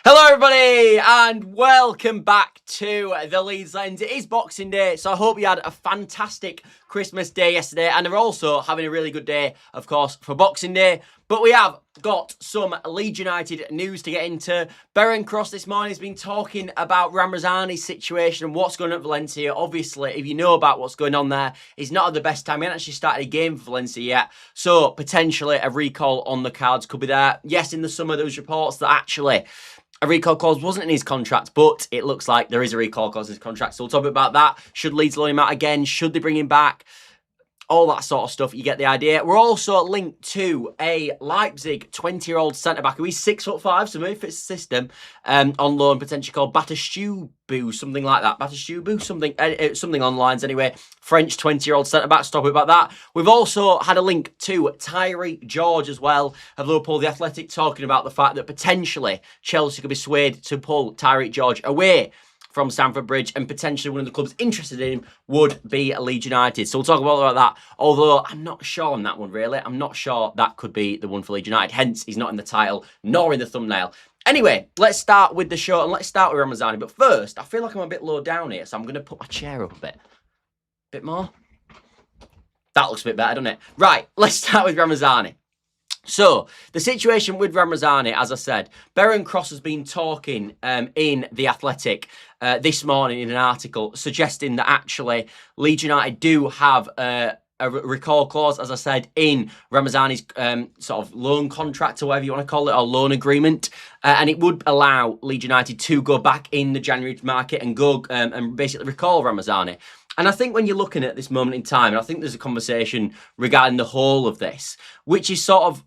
Hello everybody and welcome back to the Leeds Lens. It is Boxing Day, so I hope you had a fantastic Christmas day yesterday and are also having a really good day, of course, for Boxing Day. But we have got some Leeds United news to get into. Beren Cross this morning has been talking about Ramazani's situation and what's going on at Valencia. Obviously, if you know about what's going on there, he's not at the best time. He hasn't actually started a game for Valencia yet. So, potentially a recall on the cards could be there. Yes, in the summer there was reports that actually a recall clause wasn't in his contract, but it looks like there is a recall clause in his contract. So we'll talk a bit about that. Should Leeds loan him out again? Should they bring him back? All that sort of stuff, you get the idea. We're also linked to a Leipzig 20-year-old centre-back who is 6'5", so maybe fits the system, on loan, potentially called Bitshiabu, something like that. Bitshiabu, something on lines anyway. French 20-year-old centre-back, stop about that. We've also had a link to Tyrique George as well, of Liverpool The Athletic, talking about the fact that potentially Chelsea could be swayed to pull Tyrique George away from Stamford Bridge, and potentially one of the clubs interested in him would be Leeds United. So we'll talk about that. Although I'm not sure on that one, really. I'm not sure that could be the one for Leeds United. Hence, he's not in the title, nor in the thumbnail. Anyway, let's start with the show, and let's start with Ramazani. But first, I feel like I'm a bit low down here, so I'm going to put my chair up a bit. Bit more? That looks a bit better, doesn't it? Right, let's start with Ramazani. So, the situation with Ramazani, as I said, Beren Cross has been talking in The Athletic this morning in an article suggesting that actually Leeds United do have a recall clause, as I said, in Ramazani's sort of loan contract or whatever you want to call it, or loan agreement. And it would allow Leeds United to go back in the January market and go and basically recall Ramazani. And I think when you're looking at this moment in time, and I think there's a conversation regarding the whole of this, which is sort of,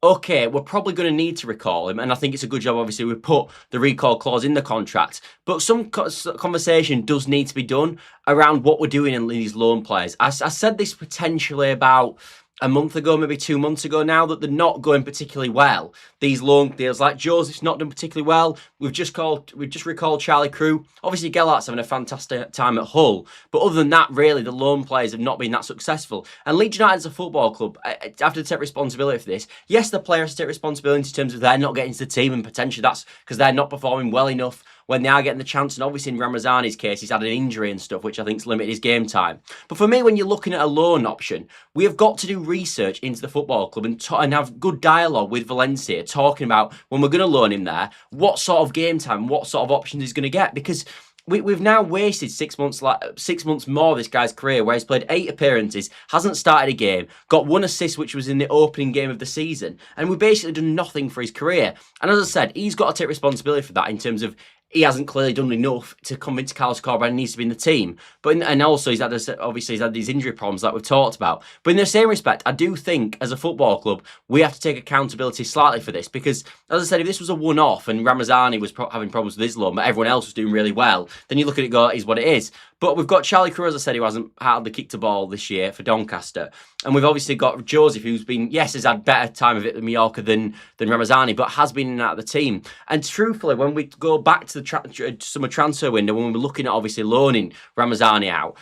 okay, we're probably going to need to recall him. And I think it's a good job, obviously, we put the recall clause in the contract. But some conversation does need to be done around what we're doing in these loan players. I said this potentially about a month ago, maybe 2 months ago now, that they're not going particularly well. These loan deals, like Joseph's not done particularly well. We've just recalled Charlie Crew. Obviously, Gelhart's having a fantastic time at Hull. But other than that, really, the loan players have not been that successful. And Leeds United as a football club have to take responsibility for this. Yes, the players have to take responsibility in terms of they're not getting to the team, and potentially that's because they're not performing well enough when they are getting the chance. And obviously in Ramazani's case, he's had an injury and stuff, which I think's limited his game time. But for me, when you're looking at a loan option, we have got to do research into the football club and have good dialogue with Valencia, talking about when we're going to loan him there, what sort of game time, what sort of options he's going to get. Because we've now wasted 6 months, like 6 months more of this guy's career, where he's played 8 appearances, hasn't started a game, got 1 assist, which was in the opening game of the season, and we've basically done nothing for his career. And as I said, he's got to take responsibility for that in terms of he hasn't clearly done enough to convince Carlos Corberan he needs to be in the team. But and also he's had these injury problems that we've talked about. But in the same respect, I do think as a football club we have to take accountability slightly for this, because as I said, if this was a one-off and Ramazani was having problems with his loan, but everyone else was doing really well, then you look at it and go, it is what it is. But we've got Charlie Crew, as I said, who hasn't hardly kicked a ball this year for Doncaster. And we've obviously got Joseph, who's been, yes, has had better time of it at Mallorca than Ramazani, but has been in and out of the team. And truthfully, when we go back to the summer transfer window, when we're looking at obviously loaning Ramazani out,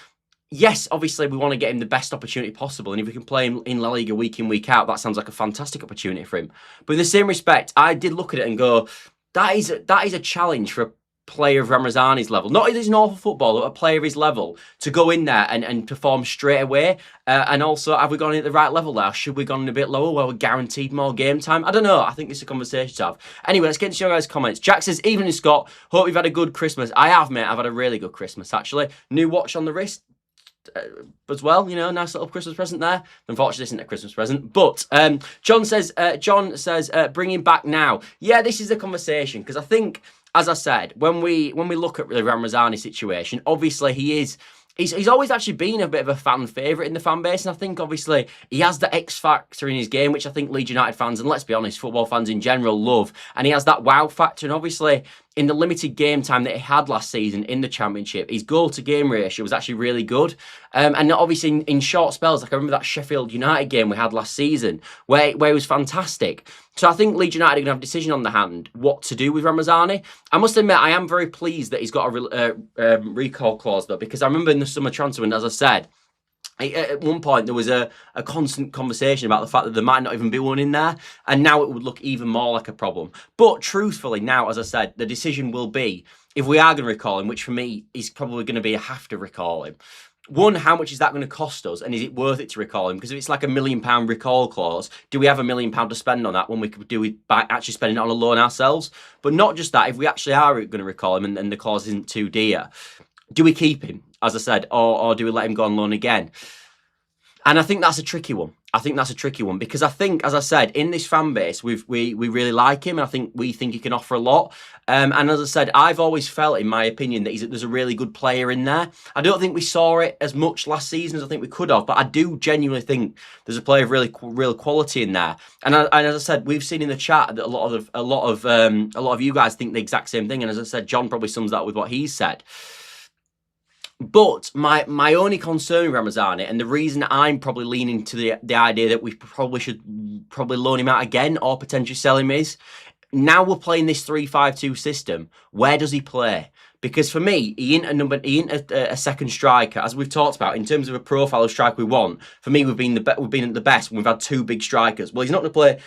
yes, obviously we want to get him the best opportunity possible. And if we can play him in La Liga week in, week out, that sounds like a fantastic opportunity for him. But in the same respect, I did look at it and go, that is a challenge for a player of Ramazani's level, not as an awful footballer, but a player of his level, to go in there and perform straight away. And also, have we gone in at the right level there? Should we gone in a bit lower where we're guaranteed more game time? I don't know. I think this is a conversation to have. Anyway, let's get into your guys' comments. Jack says, evening Scott, hope you've had a good Christmas. I have, mate. I've had a really good Christmas, actually. New watch on the wrist as well, you know, nice little Christmas present there. Unfortunately, this isn't a Christmas present, but John says bring him back now. Yeah, this is a conversation, because I think, as I said, when we look at the Ramazani situation, obviously he's always actually been a bit of a fan favourite in the fan base, and I think obviously he has the X factor in his game, which I think Leeds United fans, and let's be honest, football fans in general, love, and he has that wow factor. And obviously in the limited game time that he had last season in the Championship, his goal-to-game ratio was actually really good. And obviously in short spells, like I remember that Sheffield United game we had last season, where he was fantastic. So I think Leeds United are going to have a decision on the hand what to do with Ramazani. I must admit, I am very pleased that he's got a recall clause, though, because I remember in the summer transfer window, as I said, At one point, there was a constant conversation about the fact that there might not even be one in there, and now it would look even more like a problem. But truthfully, now, as I said, the decision will be, if we are going to recall him, which for me is probably going to be a have to recall him. One, how much is that going to cost us, and is it worth it to recall him? Because if it's like £1 million recall clause, do we have £1 million to spend on that when we could do it by actually spending it on a loan ourselves? But not just that, if we actually are going to recall him and the clause isn't too dear, do we keep him, as I said, or do we let him go on loan again? And I think that's a tricky one. Because I think, as I said, in this fan base, we really like him, and I think we think he can offer a lot. And as I said, I've always felt, in my opinion, that there's a really good player in there. I don't think we saw it as much last season as I think we could have, but I do genuinely think there's a player of real quality in there. And as I said, we've seen in the chat that a lot of you guys think the exact same thing. And as I said, John probably sums that up with what he said. But my only concern with Ramazani, and the reason I'm probably leaning to the idea that we should loan him out again or potentially sell him, is now we're playing this 3-5-2 system. Where does he play? Because for me, he ain't a second striker, as we've talked about in terms of a profile of striker we want. For me, we've been at the best when we've had two big strikers. Well, he's not going to play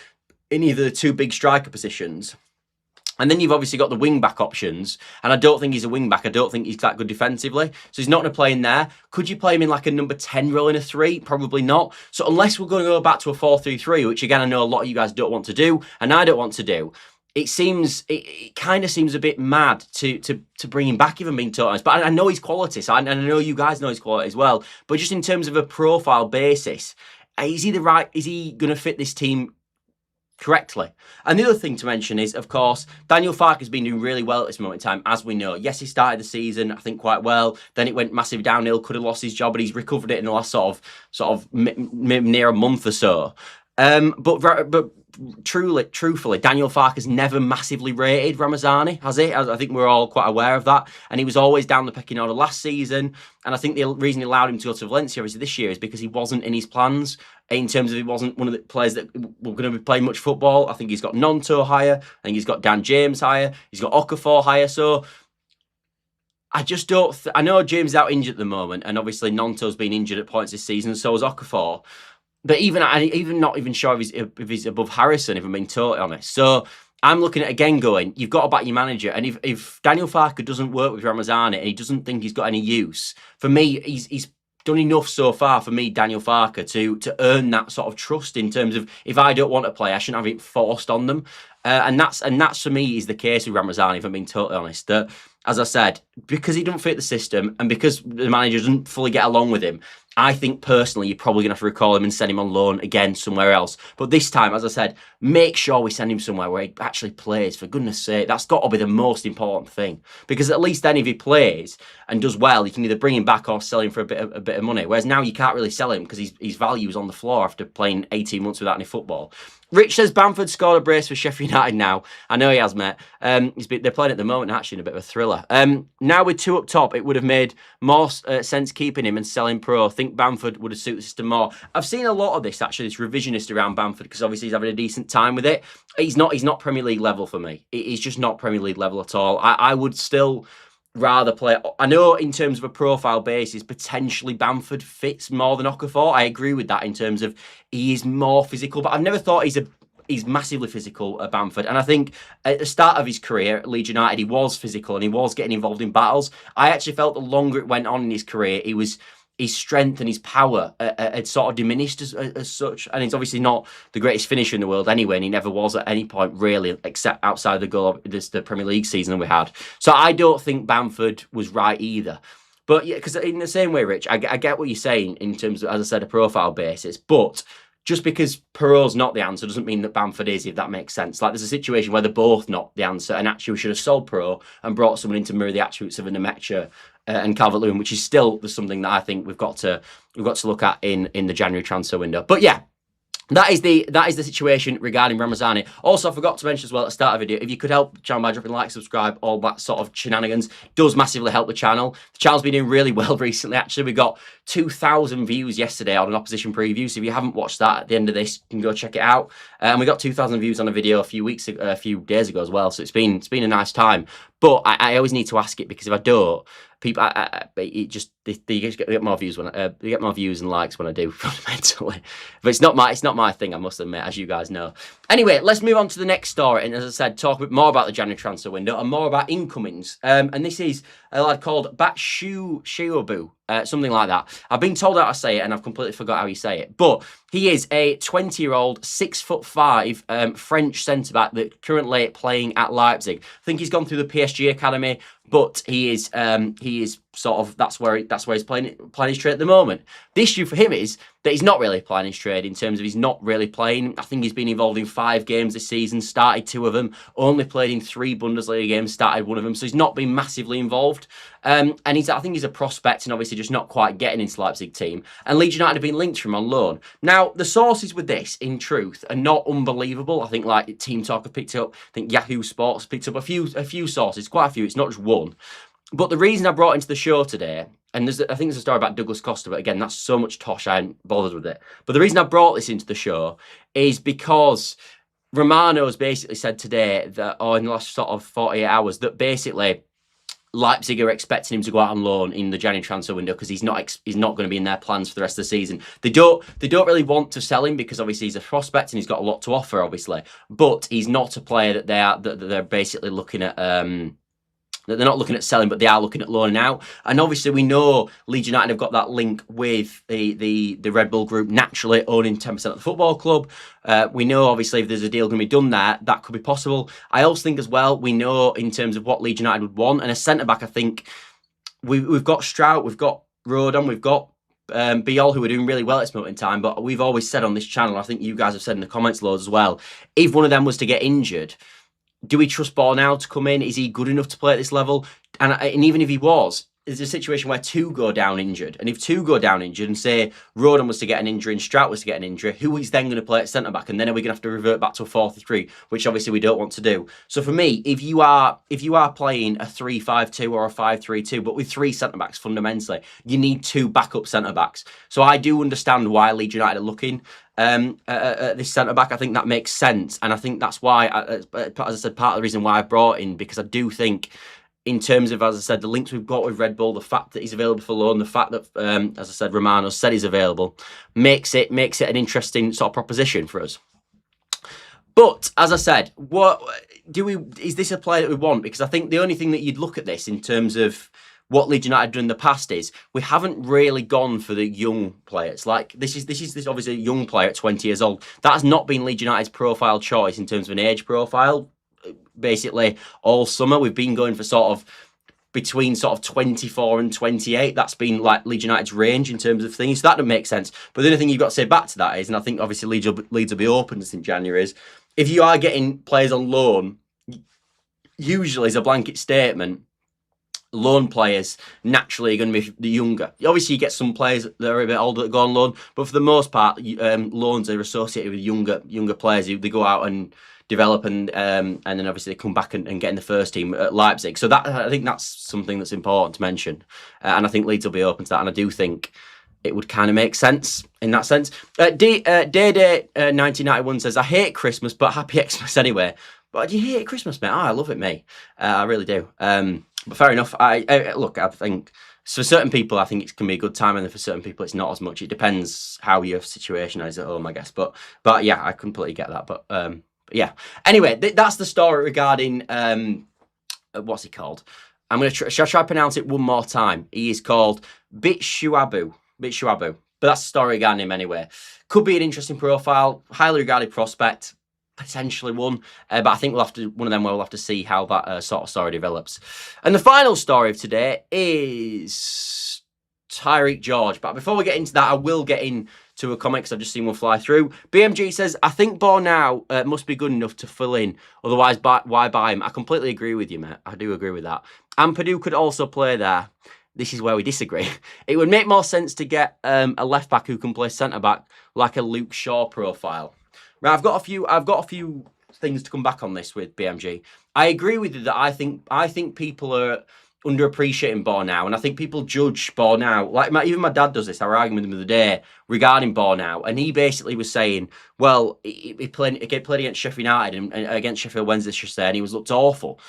in either of the two big striker positions. And then you've obviously got the wing-back options, and I don't think he's a wing-back. I don't think he's that good defensively. So he's not going to play in there. Could you play him in like a number 10 role in a 3? Probably not. So unless we're going to go back to a 4-3-3, which again, I know a lot of you guys don't want to do, and I don't want to do, it kind of seems a bit mad to bring him back, if I'm being totally honest. But I know his quality, so I know you guys know his quality as well. But just in terms of a profile basis, is he going to fit this team correctly? And the other thing to mention is, of course, Daniel Farke has been doing really well at this moment in time, as we know. Yes, he started the season, I think, quite well. Then it went massive downhill, could have lost his job, but he's recovered it in the last sort of near a month or so. But truthfully, Daniel Farke has never massively rated Ramazani, has he? I think we're all quite aware of that. And he was always down the pecking order last season. And I think the reason he allowed him to go to Valencia obviously this year is because he wasn't in his plans. In terms of, he wasn't one of the players that were going to be playing much football. I think he's got Nonto higher. I think he's got Dan James higher. He's got Okafor higher. So I just don't... I know James is out injured at the moment, and obviously Nonto's been injured at points this season, and so has Okafor. But even not even sure if he's above Harrison, if I'm being totally honest. So I'm looking at, again, going, you've got to back your manager. And if Daniel Farke doesn't work with Ramazani and he doesn't think he's got any use, for me, he's done enough so far for me, Daniel Farke, to earn that sort of trust in terms of, if I don't want to play, I shouldn't have it forced on them. And that's for me is the case with Ramazani, if I'm being totally honest. That, as I said, because he doesn't fit the system and because the manager doesn't fully get along with him, I think personally you're probably going to have to recall him and send him on loan again somewhere else. But this time, as I said, make sure we send him somewhere where he actually plays, for goodness sake. That's got to be the most important thing. Because at least then if he plays and does well, you can either bring him back or sell him for a bit of money. Whereas now you can't really sell him because his value is on the floor after playing 18 months without any football. Rich says Bamford scored a brace for Sheffield United now. I know he has, mate. They're playing at the moment, actually, in a bit of a thriller. Now with two up top, it would have made more sense keeping him and selling Pro. I think Bamford would have suited the system more. I've seen a lot of this, actually, this revisionist around Bamford, because obviously he's having a decent time with it. He's not Premier League level for me. He's just not Premier League level at all. I would still rather play... I know in terms of a profile basis, potentially Bamford fits more than Okafor. I agree with that in terms of he is more physical, but I've never thought he's massively physical at Bamford. And I think at the start of his career at Leeds United, he was physical and he was getting involved in battles. I actually felt the longer it went on in his career, his strength and his power had sort of diminished as such. And he's obviously not the greatest finisher in the world anyway, and he never was at any point really, except outside the goal of the Premier League season that we had. So I don't think Bamford was right either. But yeah, because in the same way, Rich, I get what you're saying in terms of, as I said, a profile basis, but just because Perot's not the answer doesn't mean that Bamford is, if that makes sense. Like, there's a situation where they're both not the answer, and actually we should have sold Perot and brought someone in to mirror the attributes of an Nmecha and Calvert-Lewin, which is still something that I think we've got to look at in the January transfer window. But yeah, that is the situation regarding Ramazani. Also, I forgot to mention as well at the start of the video, if you could help the channel by dropping a like, subscribe, all that sort of shenanigans, does massively help the channel. The channel's been doing really well recently, actually. We got 2,000 views yesterday on an opposition preview, so if you haven't watched that at the end of this, you can go check it out. And we got 2,000 views on a video a few days ago as well, so it's been a nice time. But I always need to ask it, because if I don't, people they get more views when they get more views and likes when I do, fundamentally. But it's not my thing, I must admit, as you guys know. Anyway, let's move on to the next story, and as I said, talk a bit more about the January transfer window and more about incomings. And this is a lad called Bitshiabu, something like that. I've been told how to say it, and I've completely forgot how you say it. But he is a 20-year-old, 6'5" French centre back that currently playing at Leipzig. I think he's gone through the PSG academy, but he is sort of that's where he's playing his trade at the moment. The issue for him is that he's not really playing his trade, in terms of he's not really playing. I think he's been involved in 5 games this season, started 2 of them, only played in 3 Bundesliga games, started 1 of them, so he's not been massively involved. And I think he's a prospect, and obviously just not quite getting into Leipzig team. And Leeds United have been linked to him on loan. Now, the sources with this, in truth, are not unbelievable. I think like Team Talk have picked it up. I think Yahoo Sports picked up a few sources, quite a few. It's not just one. But the reason I brought into the show today, and I think there's a story about Douglas Costa, but again, that's so much tosh, I ain't bothered with it. But the reason I brought this into the show is because Romano has basically said today that, or in the last sort of 48 hours, that basically Leipzig are expecting him to go out on loan in the January transfer window, because he's not going to be in their plans for the rest of the season. They don't really want to sell him, because obviously he's a prospect and he's got a lot to offer, obviously. But he's not a player that they're basically looking at. That they're not looking at selling, but they are looking at loaning out. And obviously, we know Leeds United have got that link with the Red Bull Group, naturally owning 10% of the football club. We know, obviously, if there's a deal going to be done there, that could be possible. I also think as well, we know in terms of what Leeds United would want, and a centre-back, I think, we've got Strout, we've got Rodon, we've got Biol, who are doing really well at this moment in time. But we've always said on this channel, I think you guys have said in the comments loads as well, if one of them was to get injured, do we trust Bornau to come in? Is he good enough to play at this level? And even if he was, there's a situation where 2 go down injured. And if 2 go down injured, and say Rodon was to get an injury and Strout was to get an injury, who is then going to play at centre-back? And then are we going to have to revert back to a 4-3, which obviously we don't want to do. So for me, if you are playing a 3-5-2 or a 5-3-2, but with 3 centre-backs fundamentally, you need 2 backup centre-backs. So I do understand why Leeds United are looking at this centre-back. I think that makes sense. And I think that's why, as I said, part of the reason why I brought in, because I do think, in terms of, as I said, the links we've got with Red Bull, the fact that he's available for loan, the fact that, as I said, Romano said he's available, makes it an interesting sort of proposition for us. But as I said, is this a player that we want? Because I think the only thing that you'd look at this in terms of what Leeds United have done in the past is we haven't really gone for the young players. Like this is obviously a young player at 20 years old. That has not been Leeds United's profile choice in terms of an age profile. Basically, all summer we've been going for sort of between sort of 24 and 28. That's been like Leeds United's range in terms of things. So that doesn't make sense. But the only thing you've got to say back to that is, and I think obviously Leeds will be open in January, is if you are getting players on loan, usually as a blanket statement, loan players naturally are going to be the younger. Obviously, you get some players that are a bit older that go on loan, but for the most part, loans are associated with younger players who they go out and develop and then obviously they come back and get in the first team at Leipzig. So that, I think that's something that's important to mention, and I think Leeds will be open to that, and I do think it would kind of make sense in that sense. Day 1991 says, I hate Christmas, but happy Xmas anyway. But do you hate Christmas, mate? Oh, I love it, mate. I really do. But fair enough. Look, I think for certain people, I think it can be a good time, and then for certain people, it's not as much. It depends how your situation is at home, I guess. But yeah, I completely get that. But yeah. Anyway, that's the story regarding what's he called? I'm gonna shall I try to pronounce it one more time? He is called Bitshiabu. But that's the story regarding him anyway. Could be an interesting profile, highly regarded prospect. Potentially one, but I think we'll have to see how that sort of story develops. And the final story of today is Tyrique George. But before we get into that, I will get into a comment because I've just seen one fly through. BMG says, I think Bornau must be good enough to fill in, otherwise why buy him? I completely agree with you, mate. I do agree with that. And Purdue could also play there. This is where we disagree. It would make more sense to get a left back who can play centre back, like a Luke Shaw profile. Right, I've got a few things to come back on this with BMG. I agree with you that I think people are underappreciating Bornau, and I think people judge Bornau. Like even my dad does this. I was arguing with him the other day regarding Bornau, and he basically was saying, well, he played against Sheffield United and against Sheffield Wednesday, and he was looked awful.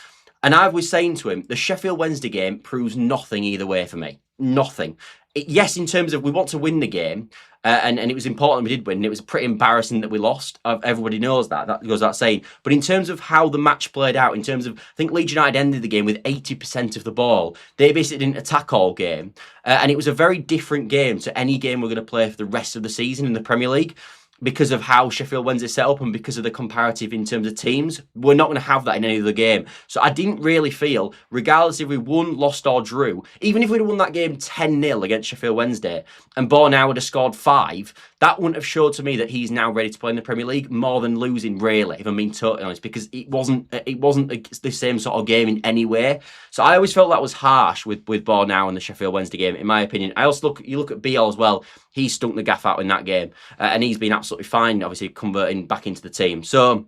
And I was saying to him, the Sheffield Wednesday game proves nothing either way for me. Nothing. Yes, in terms of we want to win the game, and it was important we did win. And it was pretty embarrassing that we lost. Everybody knows that. That goes without saying. But in terms of how the match played out, in terms of, I think Leeds United ended the game with 80% of the ball. They basically didn't attack all game. And it was a very different game to any game we're going to play for the rest of the season in the Premier League, because of how Sheffield Wednesday set up and because of the comparative in terms of teams. We're not going to have that in any other game. So I didn't really feel, regardless if we won, lost or drew, even if we'd won that game 10-0 against Sheffield Wednesday and Bornau would have scored 5, that wouldn't have showed to me that he's now ready to play in the Premier League more than losing, really, if I'm being totally honest, because it wasn't the same sort of game in any way. So I always felt that was harsh with Bornau and the Sheffield Wednesday game, in my opinion. I also look at Biel as well. He stunk the gaff out in that game, and he's been absolutely fine, obviously, converting back into the team. So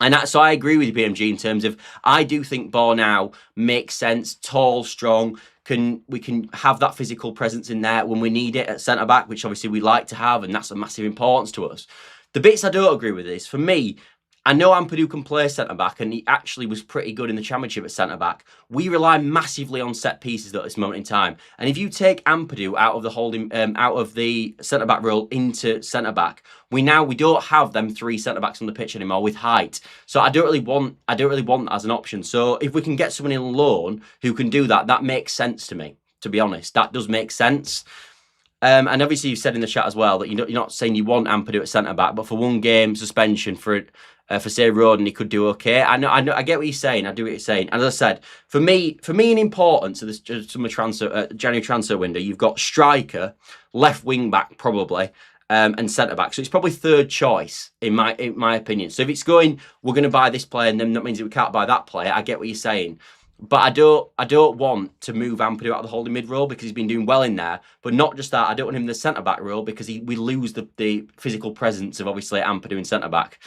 I agree with you, BMG, in terms of I do think Bornau makes sense, tall, strong. We can have that physical presence in there when we need it at centre-back, which obviously we like to have, and that's a massive importance to us. The bits I don't agree with is, for me, I know Ampadu can play centre-back, and he actually was pretty good in the Championship at centre-back. We rely massively on set pieces at this moment in time. And if you take Ampadu out of the centre-back role into centre-back, we don't have them 3 centre-backs on the pitch anymore with height. So I don't really want that as an option. So if we can get someone in loan who can do that, that makes sense to me, to be honest. That does make sense. And obviously you said in the chat as well that you're not saying you want Ampadu at centre-back, but for 1 game suspension for say Roden, he could do okay. I know. I get what you're saying. I do what you're saying. As I said, for me, in importance of this summer January transfer window, you've got striker, left wing back probably, and centre back. So it's probably 3rd choice in my opinion. So if it's going, we're going to buy this player, and then that means that we can't buy that player. I get what you're saying. But I don't want to move Ampadu out of the holding mid role because he's been doing well in there. But not just that, I don't want him in the centre back role because we lose the physical presence of obviously Ampadu in centre back.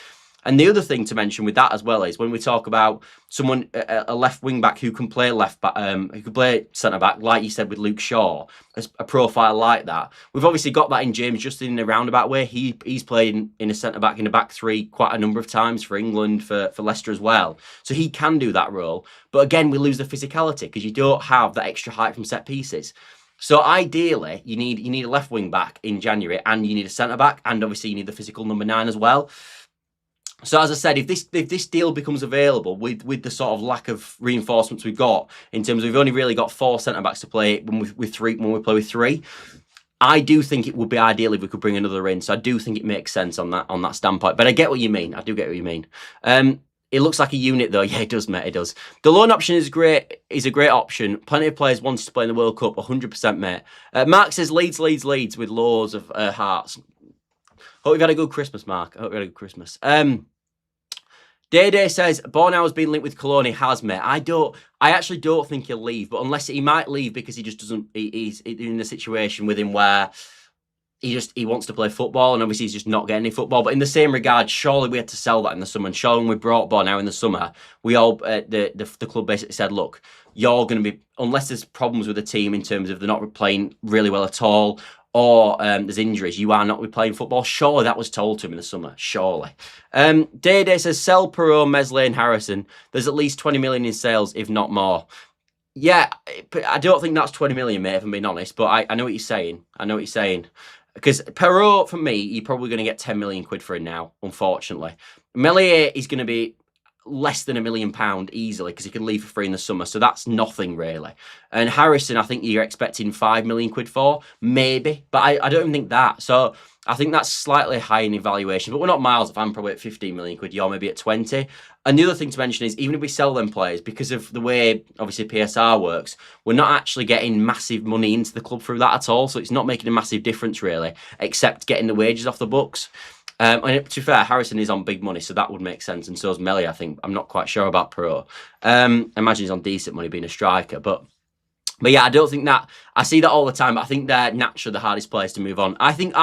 And the other thing to mention with that as well is when we talk about someone, a left wing back who can play who can play centre back, like you said with Luke Shaw, a profile like that. We've obviously got that in James Justin in a roundabout way. He's played in a centre back in a back 3 quite a number of times for England, for Leicester as well. So he can do that role. But again, we lose the physicality because you don't have that extra height from set pieces. So ideally, you need a left wing back in January, and you need a centre back, and obviously you need the physical number 9 as well. So as I said, if this deal becomes available with the sort of lack of reinforcements we've got, in terms of we've only really got 4 centre-backs to play when we play with 3, I do think it would be ideal if we could bring another in. So I do think it makes sense on that standpoint. But I get what you mean. I do get what you mean. It looks like a unit though. Yeah, it does, mate. It does. The loan option is great. Is a great option. Plenty of players wanted to play in the World Cup. 100%, mate. Mark says Leeds with loads of hearts. Hope you've had a good Christmas, Mark. I hope you had a good Christmas. Day says Bornau has been linked with Cologne. He has, mate. I actually don't think he'll leave, but unless he might leave because he just doesn't. He's in a situation with him where he wants to play football, and obviously he's just not getting any football. But in the same regard, surely we had to sell that in the summer. And surely when we brought Bornau in the summer, we all the club basically said, look, you're going to be, unless there's problems with the team in terms of they're not playing really well at all, or there's injuries, you are not playing football. Surely that was told to him in the summer. Surely. Day says, sell Perot, Meslier and Harrison. There's at least 20 million in sales, if not more. Yeah, I don't think that's 20 million, mate, if I'm being honest. But I know what you're saying. Because Perot, for me, you're probably going to get 10 million quid for him now, unfortunately. Meslier is going to be less than £1 million easily because he can leave for free in the summer, so that's nothing really. And Harrison, I think you're expecting 5 million quid for, maybe, but I don't even think that. So I think that's slightly high in evaluation, but we're not miles off. I'm probably at 15 million quid, you're maybe at 20. And the other thing to mention is, even if we sell them players, because of the way obviously PSR works, we're not actually getting massive money into the club through that at all, so it's not making a massive difference really, except getting the wages off the books. And to be fair, Harrison is on big money, so that would make sense. And so is Melly, I think. I'm not quite sure about Perot. I imagine he's on decent money being a striker. But yeah, I don't think that. I see that all the time. But I think they're naturally the hardest players to move on. I think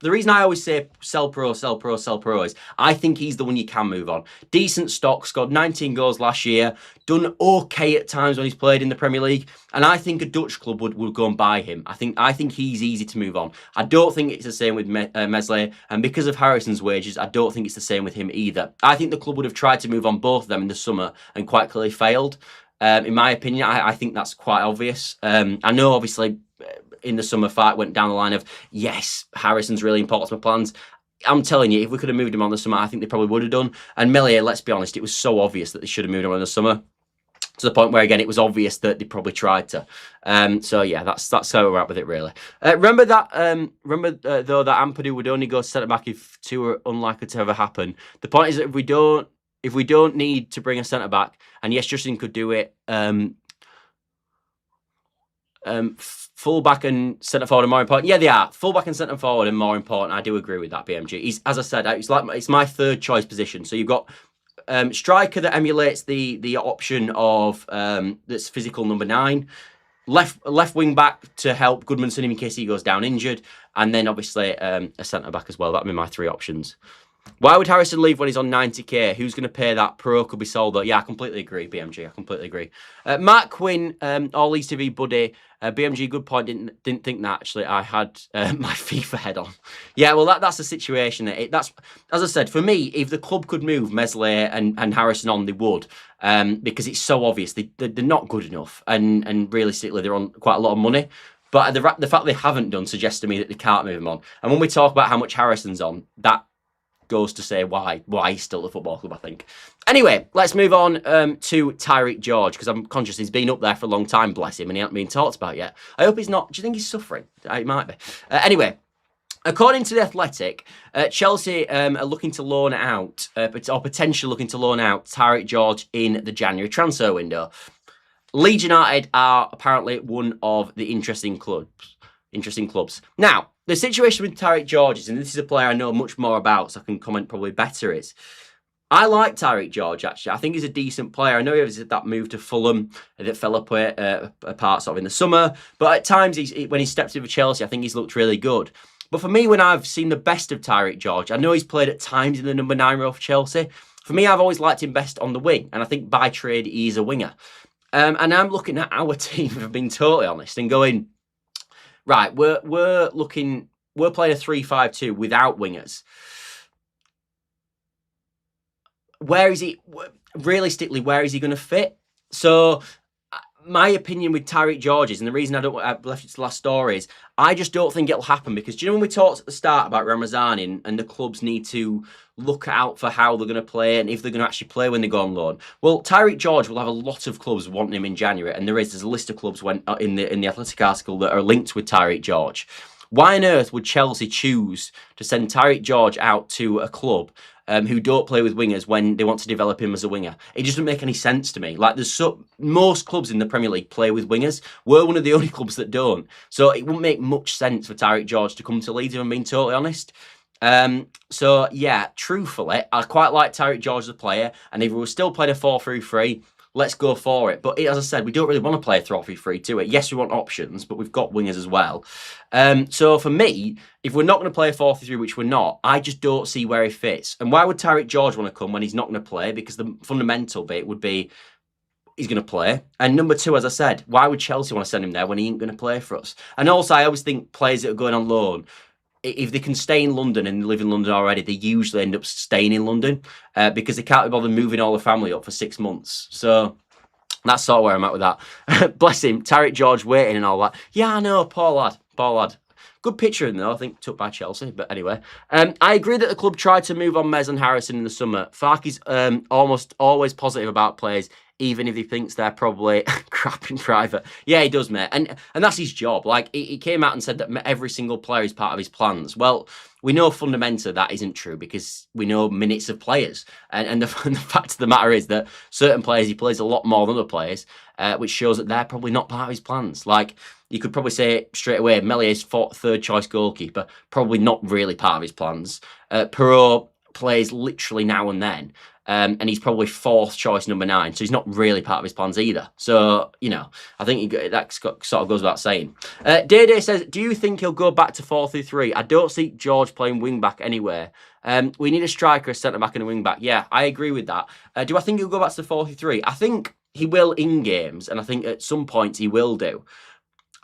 the reason I always say sell Perot is I think he's the one you can move on. Decent stock, scored 19 goals last year, done okay at times when he's played in the Premier League, and I think a Dutch club would go and buy him. I think he's easy to move on. I don't think it's the same with Meslier, and because of Harrison's wages, I don't think it's the same with him either. I think the club would have tried to move on both of them in the summer and quite clearly failed. In my opinion, I think that's quite obvious. I know, obviously, in the summer fight went down the line of, yes, Harrison's really important to my plans. I'm telling you, if we could have moved him on the summer, I think they probably would have done. And Meslier, let's be honest, it was so obvious that they should have moved him on in the summer, to the point where, again, it was obvious that they probably tried to. So yeah, that's how we're at with it, really. Remember that though, that Ampadu would only go centre back if two are unlikely to ever happen. The point is that if we don't need to bring a centre back, and yes, Justin could do it. Fullback and centre forward are more important. Yeah, they are. Fullback and centre forward are more important. I do agree with that, BMG. He's, as I said, it's my third choice position. So you've got striker that emulates the option of that's physical number 9. Left wing back to help Goodmanson in case he goes down injured, and then obviously a centre back as well. That'd be my 3 options. Why would Harrison leave when he's on 90k? Who's going to pay that? Pro could be sold though. Yeah, I completely agree, BMG. I completely agree. Mark Quinn, All Leeds TV buddy. BMG, good point. Didn't think that actually. I had my FIFA head on. Yeah, well that's the situation. That's, as I said, for me, if the club could move Meslier and Harrison on, they would, because it's so obvious they're not good enough, and realistically they're on quite a lot of money. But the fact they haven't done suggests to me that they can't move him on. And when we talk about how much Harrison's on, that goes to say why he's still the football club, I think. Anyway, let's move on to Tyrique George, because I'm conscious he's been up there for a long time, bless him, and he hasn't been talked about yet. I hope he's not. Do you think he's suffering? It might be. Anyway, according to The Athletic, Chelsea are looking to loan out, or potentially looking to loan out Tyrique George in the January transfer window. Leeds United are apparently one of the interesting clubs. Now, the situation with Tyrique George is, and this is a player I know much more about, so I can comment probably better, is I like Tyrique George, actually. I think he's a decent player. I know he has that move to Fulham that fell apart sort of in the summer, but at times, when he stepped over Chelsea, I think he's looked really good. But for me, when I've seen the best of Tyrique George, I know he's played at times in the number 9 role for Chelsea. For me, I've always liked him best on the wing, and I think by trade, he's a winger. And I'm looking at our team, if I'm being totally honest, and going, right, we're playing a 3-5-2 without wingers. Realistically, where is he going to fit? So my opinion with Tyrique George is, and the reason I've left it to the last story is, I just don't think it'll happen, because do you know when we talked at the start about Ramazani and the clubs need to look out for how they're going to play and if they're going to actually play when they go on loan? Well, Tyrique George will have a lot of clubs wanting him in January, and there's a list of clubs in the Athletic article that are linked with Tyrique George. Why on earth would Chelsea choose to send Tyrique George out to a club who don't play with wingers when they want to develop him as a winger? It doesn't make any sense to me. Like, most clubs in the Premier League play with wingers. We're one of the only clubs that don't. So it wouldn't make much sense for Tyrique George to come to Leeds, if I'm being totally honest. So yeah, truthfully, I quite like Tyrique George as a player, and if we were still playing a 4-3-3, let's go for it. But as I said, we don't really want to play a 3-3-3 to it. Yes, we want options, but we've got wingers as well. So for me, if we're not going to play a 4-3-3, which we're not, I just don't see where he fits. And why would Tyrique George want to come when he's not going to play? Because the fundamental bit would be he's going to play. And number 2, as I said, why would Chelsea want to send him there when he ain't going to play for us? And also, I always think players that are going on loan, if they can stay in London and live in London already, they usually end up staying in London because they can't be bothered moving all the family up for 6 months. So that's sort of where I'm at with that. Bless him, Tyrique George waiting and all that. Yeah, I know, poor lad. Good picture in though, I think, took by Chelsea. But anyway, I agree that the club tried to move on Mez and Harrison in the summer. Farke's almost always positive about players, even if he thinks they're probably crap in private. Yeah, he does, mate. And that's his job. Like, he came out and said that every single player is part of his plans. Well, we know fundamentally that isn't true, because we know minutes of players. And the fact of the matter is that certain players, he plays a lot more than other players, which shows that they're probably not part of his plans. Like, you could probably say straight away, Melié's third choice goalkeeper, probably not really part of his plans. Perrault plays literally now and then. And he's probably 4th choice number 9, so he's not really part of his plans either. So, you know, I think that sort of goes without saying. Day says, do you think he'll go back to 4-3-3? I don't see George playing wing-back anywhere. We need a striker, a centre-back and a wing-back. Yeah, I agree with that. Do I think he'll go back to 4-3-3? I think he will in games, and I think at some points he will do.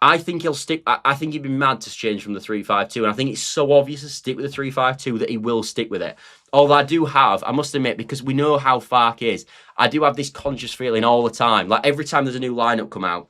I think he'll stick. I think he'd be mad to change from the 3-5-2, and I think it's so obvious to stick with the 3-5-2 that he will stick with it. Although I must admit, because we know how Farke is, I do have this conscious feeling all the time. Like every time there's a new lineup come out,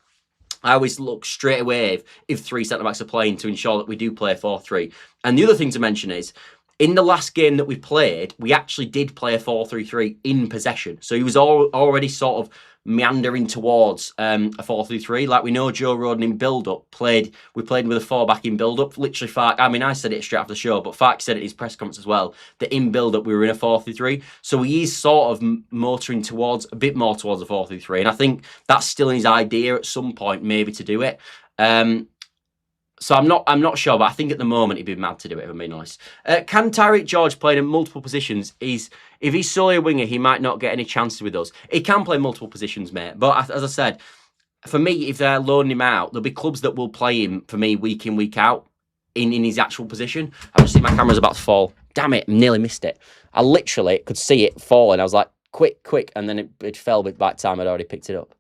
I always look straight away if 3 centre-backs are playing to ensure that we do play 4-3. And the other thing to mention is, in the last game that we played, we actually did play a 4-3-3 in possession. So he was already sort of meandering towards a 4-3-3. Like we know Joe Rodon in build-up we played with a 4-back in build-up. Literally, I said it straight after the show, but Farke said it in his press conference as well, that in build-up we were in a 4-3-3. So he is sort of motoring a bit more towards a 4-3-3. And I think that's still in his idea at some point, maybe to do it. So I'm not sure, but I think at the moment he'd be mad to do it, if I'm being honest. Can Tyrique George play in multiple positions? If he's solely a winger, he might not get any chances with us. He can play multiple positions, mate. But as I said, for me, if they're loaning him out, there'll be clubs that will play him, for me, week in, week out, in his actual position. I just see my camera's about to fall. Damn it, nearly missed it. I literally could see it falling. I was like, quick, and then it fell by the time I'd already picked it up.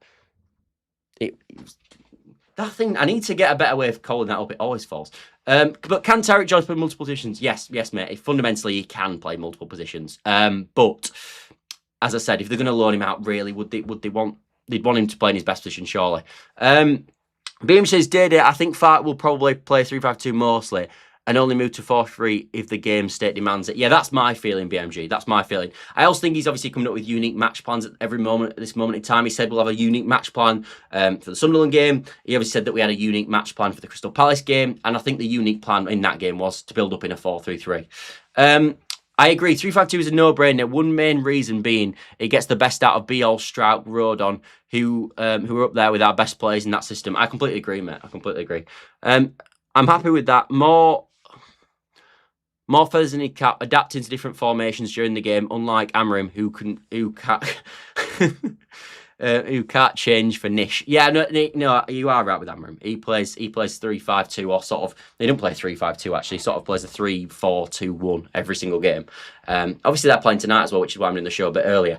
That thing, I need to get a better way of calling that up. It always falls. But can Tyrique George play multiple positions? Yes, mate. Fundamentally, he can play multiple positions. But as I said, if they're going to loan him out, really, they'd want him to play in his best position, surely. Beam says, Day, I think Farke will probably play 3-5-2 mostly and only move to 4-3 if the game state demands it. Yeah, that's my feeling, BMG. That's my feeling. I also think he's obviously coming up with unique match plans at this moment in time. He said we'll have a unique match plan for the Sunderland game. He obviously said that we had a unique match plan for the Crystal Palace game. And I think the unique plan in that game was to build up in a 4-3-3. I agree. 3-5-2 is a no-brainer. One main reason being it gets the best out of Biol, Strout, Rodon, who are up there with our best players in that system. I completely agree, mate. I completely agree. I'm happy with that. More feathers in his cap, adapting to different formations during the game, unlike Amarim, who can't change for Nish. Yeah, no, you are right with Amarim. He plays 3-5-2 or sort of. They don't play 3-5-2 actually. He sort of plays a 3-4-2-1 every single game. Obviously they're playing tonight as well, which is why I'm doing the show a bit earlier.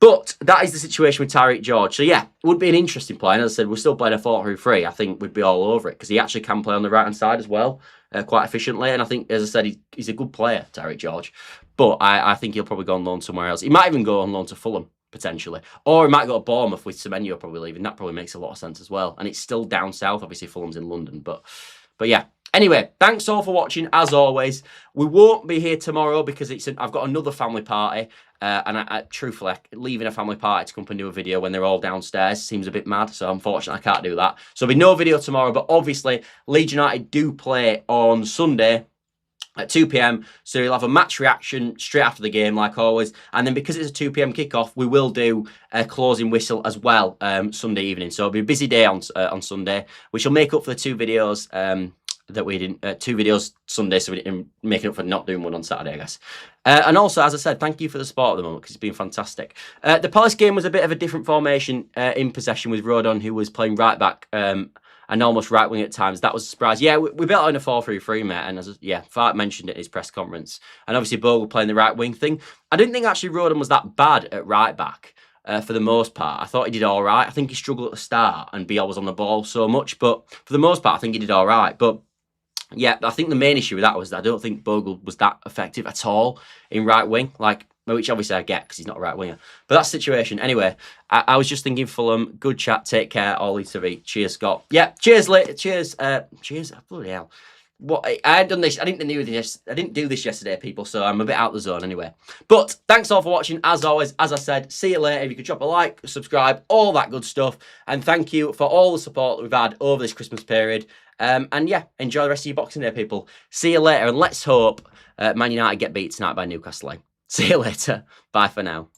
But that is the situation with Tyrique George. So yeah, it would be an interesting play. And as I said, we're still playing a 4-3-3. I think we'd be all over it because he actually can play on the right hand side as well. Quite efficiently, and I think, as I said, he's a good player, Tyrique George. But I think he'll probably go on loan somewhere else. He might even go on loan to Fulham, potentially. Or he might go to Bournemouth with Semenyo probably leaving. That probably makes a lot of sense as well. And it's still down south. Obviously, Fulham's in London. But yeah. Anyway, thanks all for watching, as always. We won't be here tomorrow because I've got another family party. And I truthfully, leaving a family party to come and do a video when they're all downstairs seems a bit mad. So unfortunately, I can't do that. So there'll be no video tomorrow. But obviously, Leeds United do play on Sunday at 2 p.m. So you'll have a match reaction straight after the game, like always. And then because it's a 2 p.m. kickoff, we will do a closing whistle as well Sunday evening. So it'll be a busy day on Sunday, which will make up for the 2 videos that we didn't, 2 videos Sunday, so we didn't make it up for not doing one on Saturday, I guess. And also, as I said, thank you for the support at the moment because it's been fantastic. The Palace game was a bit of a different formation in possession with Rodon, who was playing right back and almost right wing at times. That was a surprise. Yeah, we built on a 4-3-3, mate. And Farke mentioned it in his press conference. And obviously, Bogle playing the right wing thing. I didn't think actually Rodon was that bad at right back. For the most part, I thought he did all right. I think he struggled at the start and Biol was on the ball so much. But for the most part, I think he did all right. But yeah, I think the main issue with that was that I don't think Bogle was that effective at all in right wing, which obviously I get because he's not a right winger. But that's the situation. Anyway, I was just thinking Fulham, good chat, take care, all Leeds to beat. Cheers, Scott. Yeah, cheers, cheers, bloody hell. What I hadn't done this. I didn't do this yesterday, people. So I'm a bit out of the zone anyway. But thanks all for watching. As always, as I said, see you later. If you could drop a like, subscribe, all that good stuff, and thank you for all the support that we've had over this Christmas period. And yeah, enjoy the rest of your Boxing Day, people. See you later, and let's hope Man United get beat tonight by Newcastle. See you later. Bye for now.